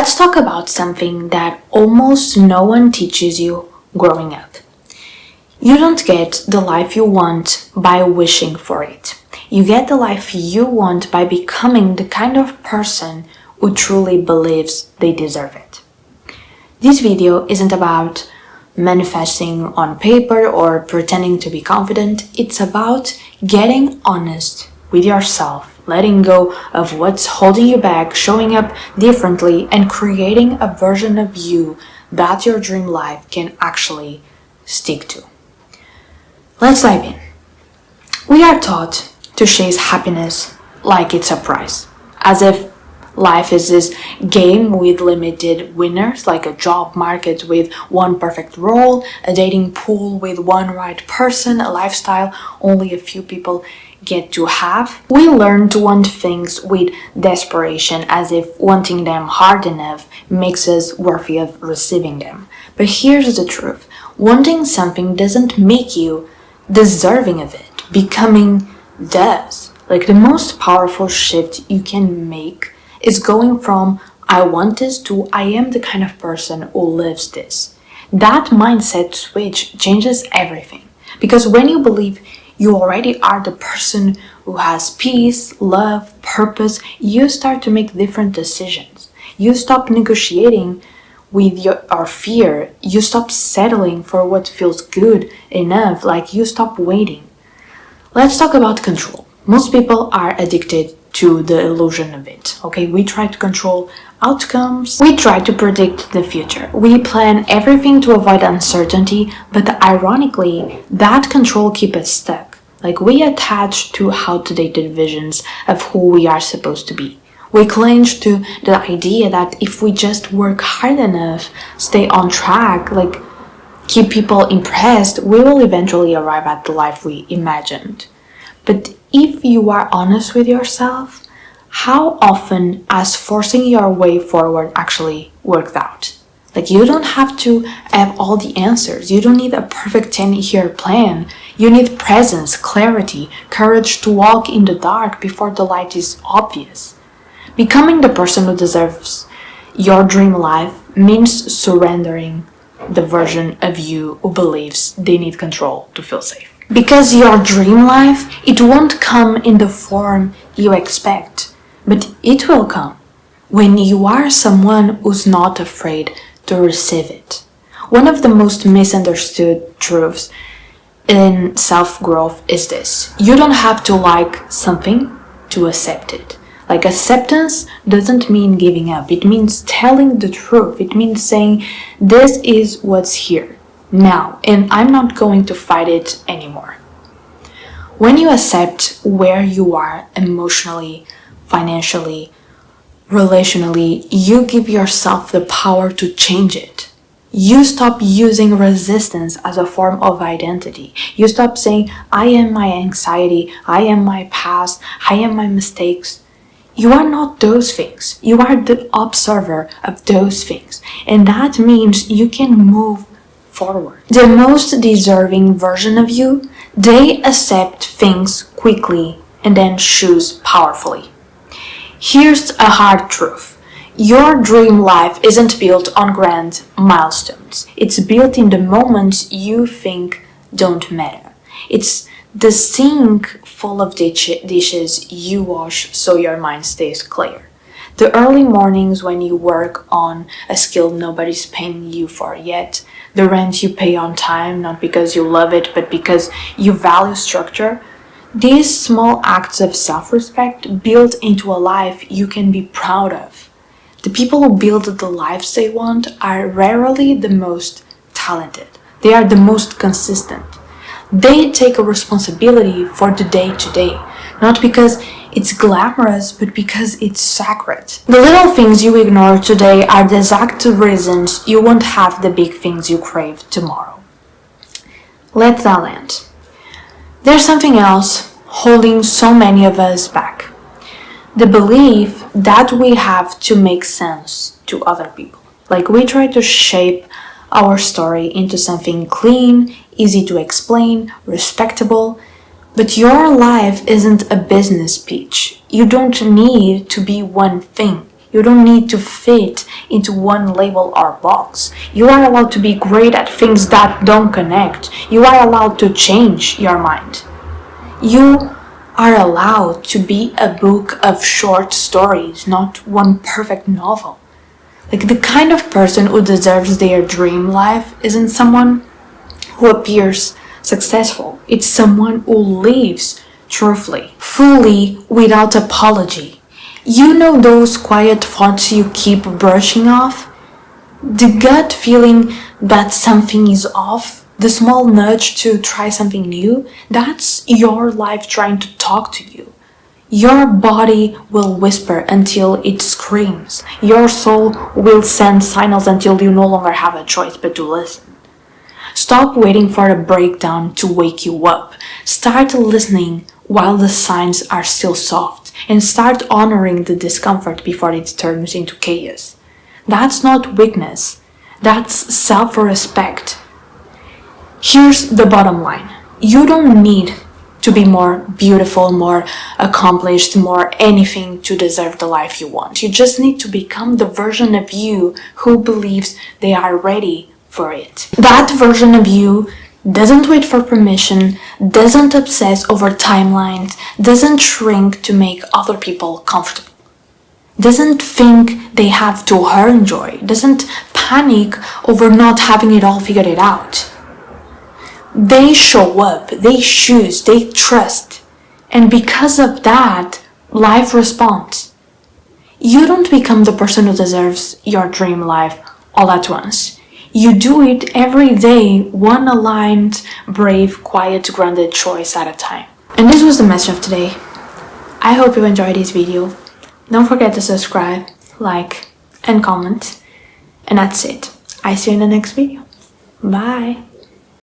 Let's talk about something that almost no one teaches you growing up. You don't get the life you want by wishing for it. You get the life you want by becoming the kind of person who truly believes they deserve it. This video isn't about manifesting on paper or pretending to be confident. It's about getting honest with yourself, letting go of what's holding you back, showing up differently, and creating a version of you that your dream life can actually stick to. Let's dive in. We are taught to chase happiness like it's a prize, as if life is this game with limited winners, like a job market with one perfect role, a dating pool with one right person, a lifestyle only a few people get to have. We learn to want things with desperation, as if wanting them hard enough makes us worthy of receiving them. But here's the truth. Wanting something doesn't make you deserving of it. Becoming does. Like, the most powerful shift you can make is going from I want this to I am the kind of person who lives this. That mindset switch changes everything. Because when you believe you already are the person who has peace, love, purpose, you start to make different decisions. You stop negotiating with your fear. You stop settling for what feels good enough, like you stop waiting. Let's talk about control. Most people are addicted to the illusion of it, okay? We try to control outcomes. We try to predict the future. We plan everything to avoid uncertainty, but ironically, that control keeps us stuck. Like, we attach to outdated visions of who we are supposed to be. We cling to the idea that if we just work hard enough, stay on track, like keep people impressed, we will eventually arrive at the life we imagined. But if you are honest with yourself, how often has forcing your way forward actually worked out? Like, you don't have to have all the answers. You don't need a perfect 10-year plan. You need presence, clarity, courage to walk in the dark before the light is obvious. Becoming the person who deserves your dream life means surrendering the version of you who believes they need control to feel safe. Because your dream life, it won't come in the form you expect, but it will come when you are someone who's not afraid to receive it. One of the most misunderstood truths in self-growth is this: you don't have to like something to accept it. Like, acceptance doesn't mean giving up. It means telling the truth. It means saying, this is what's here now, and I'm not going to fight it anymore. When you accept where you are emotionally, financially, relationally, you give yourself the power to change it. You stop using resistance as a form of identity. You stop saying, I am my anxiety, I am my past, I am my mistakes. You are not those things. You are the observer of those things. And that means you can move forward. The most deserving version of you, they accept things quickly and then choose powerfully. Here's a hard truth. Your dream life isn't built on grand milestones. It's built in the moments you think don't matter. It's the sink full of dishes you wash so your mind stays clear. The early mornings when you work on a skill nobody's paying you for yet. The rent you pay on time, not because you love it, but because you value structure. These small acts of self-respect build into a life you can be proud of. The people who build the lives they want are rarely the most talented. They are the most consistent. They take a responsibility for the day-to-day, not because it's glamorous, but because it's sacred. The little things you ignore today are the exact reasons you won't have the big things you crave tomorrow. Let that land. There's something else holding so many of us back. The belief that we have to make sense to other people. Like, we try to shape our story into something clean, easy to explain, respectable. But your life isn't a business pitch. You don't need to be one thing. You don't need to fit into one label or box. You are allowed to be great at things that don't connect. You are allowed to change your mind. You are allowed to be a book of short stories, not one perfect novel. Like, the kind of person who deserves their dream life isn't someone who appears successful. It's someone who lives truthfully, fully, without apology. You know those quiet thoughts you keep brushing off? The gut feeling that something is off? The small nudge to try something new? That's your life trying to talk to you. Your body will whisper until it screams. Your soul will send signals until you no longer have a choice but to listen. Stop waiting for a breakdown to wake you up. Start listening while the signs are still soft, and start honoring the discomfort before it turns into chaos. That's not weakness. That's self-respect. Here's the bottom line. You don't need to be more beautiful, more accomplished, more anything to deserve the life you want. You just need to become the version of you who believes they are ready for it. That version of you doesn't wait for permission, doesn't obsess over timelines, doesn't shrink to make other people comfortable, doesn't think they have to earn joy, doesn't panic over not having it all figured it out. They show up, they choose, they trust, and because of that, life responds. You don't become the person who deserves your dream life all at once. You do it every day, one aligned, brave, quiet, grounded choice at a time. And this was the message of today. I hope you enjoyed this video. Don't forget to subscribe, like, and comment. And that's it. I see you in the next video. Bye.